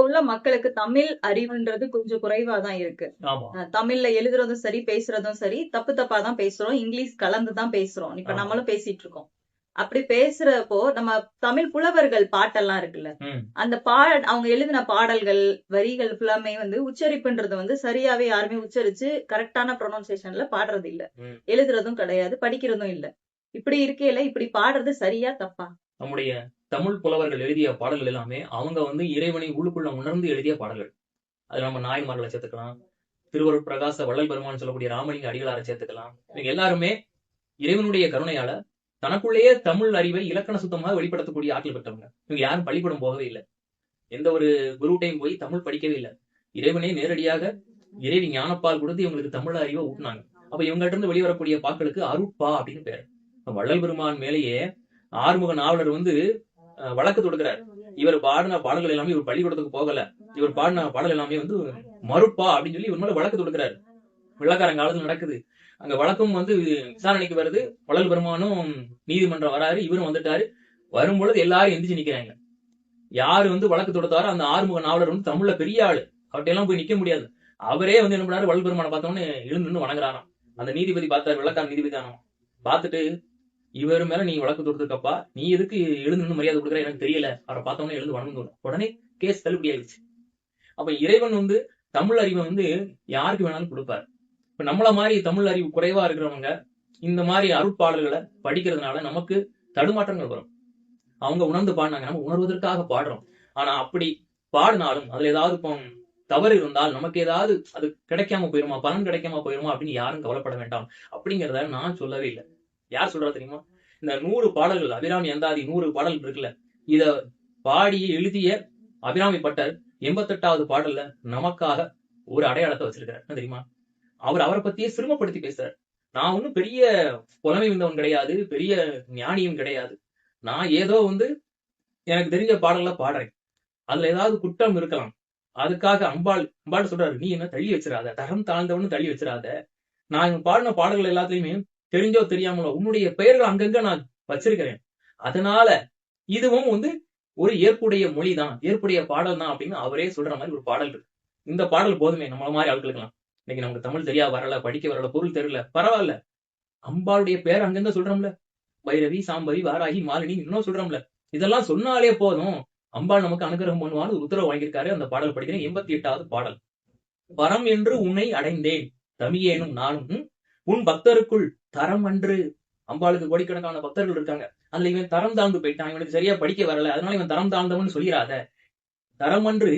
உள்ள மக்களுக்கு தமிழ் அறிவுன்றது கொஞ்சம் குறைவா தான் இருக்கு. ஆமா தமிழ்ல எழுதுறதும் சரி, பேசுறதும் சரி, தப்பு தப்பா தான் பேசுறோம். இங்கிலீஷ் கலந்து தான் பேசுறோம். இப்ப ஆமா நம்மளும் பேசிட்டு இருக்கோம். அப்படி பேசுறப்போ நம்ம தமிழ் புலவர்கள் பாட்டெல்லாம் இருக்குல்ல, ம் அந்த அவங்க எழுதின பாடல்கள், வரிகள் ஃபுல்லாமே வந்து உச்சரிப்புன்றது வந்து சரியாவே யாருமே உச்சரிச்சு கரெக்டான ப்ரொனன்சியேஷன்ல பாடுறது இல்ல. ம் எழுதுறதும் கிடையாது, படிக்கிறதும் இல்ல. இப்படி இருக்கையில இப்படி பாடுறது சரியா தப்பா? நம்முடைய தமிழ் புலவர்கள் எழுதிய பாடல்கள் எல்லாமே அவங்க வந்து இறைவனை உள்ளுக்குள்ள உணர்ந்து எழுதிய பாடல்கள். அது நம்ம நாயன்மார்களை சேர்த்துக்கலாம், திருவருட் பிரகாச வள்ளல் பெருமான் சொல்லக்கூடிய ராமலிங்க அடிகளாரை சேர்த்துக்கலாம். இவங்க எல்லாருமே இறைவனுடைய கருணையால தனக்குள்ளேயே தமிழ் அறிவை இலக்கண சுத்தமாக வெளிப்படுத்தக்கூடிய ஆற்றல் பெற்றவங்க. இவங்க யாரும் பள்ளிக்கூடம் போகவே இல்லை, எந்த ஒரு குருட்டையும் போய் தமிழ் படிக்கவே இல்லை. இறைவனே நேரடியாக இறைவி ஞானப்பால் கொடுத்து இவங்களுக்கு தமிழ் அறிவை ஊட்டினாங்க. அப்ப இவங்ககிட்ட இருந்து வெளிவரக்கூடிய பாக்களுக்கு அருட்பா அப்படின்னு பேரு. வள்ளல் பெருமான் மேலேயே ஆறுமுக நாவலர் வந்து வழக்கு தொடுக்கிறார். இவர் பாடின பாடல்கள் எல்லாமே இவர் பள்ளிக்கூடத்துக்கு போகல, இவர் பாடின பாடல் எல்லாமே வந்து மறுப்பா அப்படின்னு சொல்லி இவர் மேல வழக்கு தொடுக்கிறார். வெள்ளக்காரன் காலத்துல நடக்குது. அங்க வழக்கும் வந்து விசாரணைக்கு வருது. வள்ளல் பெருமானும் நீதிமன்றம் வராரு, இவரும் வந்துட்டாரு. வரும்பொழுது எல்லாரும் எந்திரிச்சு நிக்கிறாங்க. யாரு வந்து வழக்கு தொடுத்தாரோ அந்த ஆறுமுக நாவலர் வந்து தமிழ்ல பெரிய ஆளு, அவர்கிட்ட எல்லாம் போய் நிக்க முடியாது. அவரே வந்து என்ன பண்ணாரு, வள்ளல் பெருமானை பார்த்தோன்னே எழுந்து நின்று வணங்குறாராம். அந்த நீதிபதி பார்த்தாரு, வெள்ளக்காரன் நீதிபதி தானோ, பார்த்துட்டு இவர் மேல நீ வழக்கு தொடுத்துக்கப்பா, நீ எதுக்கு எழுந்து நின்று மரியாதை கொடுக்குற எனக்கு தெரியல, அவரை பார்த்தோன்னே எழுந்து வணங்கு. உடனே கேஸ் தள்ளுபடி ஆயிடுச்சு. அப்ப இறைவன் வந்து தமிழ் அறிவை வந்து யாருக்கு வேணாலும் கொடுப்பாரு. இப்ப நம்மள மாதிரி தமிழ் அறிவு குறைவா இருக்கிறவங்க இந்த மாதிரி அருட்பாடல்களை படிக்கிறதுனால நமக்கு தடுமாற்றங்கள் வரும். அவங்க உணர்ந்து பாடினாங்க, நம்ம உணர்வதற்காக பாடுறோம். ஆனா அப்படி பாடினாலும் அதுல ஏதாவது தவறு இருந்தால் நமக்கு ஏதாவது அது கிடைக்காம போயிருமா, பலன் கிடைக்காம போயிருமா அப்படின்னு யாரும் கவலைப்பட வேண்டாம் அப்படிங்கிறத நான் சொல்லவே இல்லை. யார் சொல்றா தெரியுமா? இந்த 100 பாடல்கள், அபிராமி அந்தாதி 100 பாடல் இருக்குல்ல, இத பாடி எழுதிய அபிராமி பட்டர் 88வது பாடல்ல நமக்காக ஒரு அடையாளத்தை வச்சிருக்கிறார். என்ன தெரியுமா? அவர் அவரை பத்தியே சிறுமப்படுத்தி பேசுறார். நான் ஒன்னும் பெரிய புலமை வந்தவன் கிடையாது, பெரிய ஞானியும் கிடையாது. நான் ஏதோ வந்து எனக்கு தெரிஞ்ச பாடல்ல பாடுறேன். அதுல ஏதாவது குற்றம் இருக்கலாம். அதுக்காக அம்பாள் சொல்றாரு, நீ என்ன தள்ளி வச்சிடாத, தரம் தாழ்ந்தவனு தள்ளி வச்சிடாத. நான் பாடின பாடல்கள் எல்லாத்தையுமே தெரிஞ்சோ தெரியாமலோ உன்னுடைய பெயர்கள் அங்கங்க நான் வச்சிருக்கிறேன். அதனால இதுவும் வந்து ஒரு ஏற்புடைய மொழிதான், ஏற்புடைய பாடல் தான் அப்படின்னு அவரே சொல்ற மாதிரி ஒரு பாடல் இருக்கு. இந்த பாடல் போதுமே நம்மள மாதிரி ஆட்களுக்கெல்லாம். இன்னைக்கு நமக்கு தமிழ் தெரியா வரல, படிக்க வரல, பொருள் தெரியல, பரவாயில்ல. அம்பாளுடைய பேர் அங்கங்க சொல்றோம்ல, பைரவி, சாம்பவி, வாராகி, மாலினி, இன்னும் சொல்றோம்ல. இதெல்லாம் சொன்னாலே போதும், அம்பாள் நமக்கு அனுகிரகம் பண்ணுவான்னு உத்தரவு வாங்கியிருக்காரு. அந்த பாடல் படிக்கிறேன். 88வது பாடல். பரம் என்று உன்னை அடைந்தேன், தமியேனும் நானும் உன் பக்தருக்குள் தரம் அன்று. அம்பாளுக்கு கோடிக்கணக்கான பக்தர்கள் இருக்காங்க. அதுல இவன் தரம் தாழ்ந்து போயிட்டான், இவனுக்கு சரியா படிக்க வரல, அதனால இவன் தரம் தாழ்ந்தவன் சொல்லிடாத. தரமன்று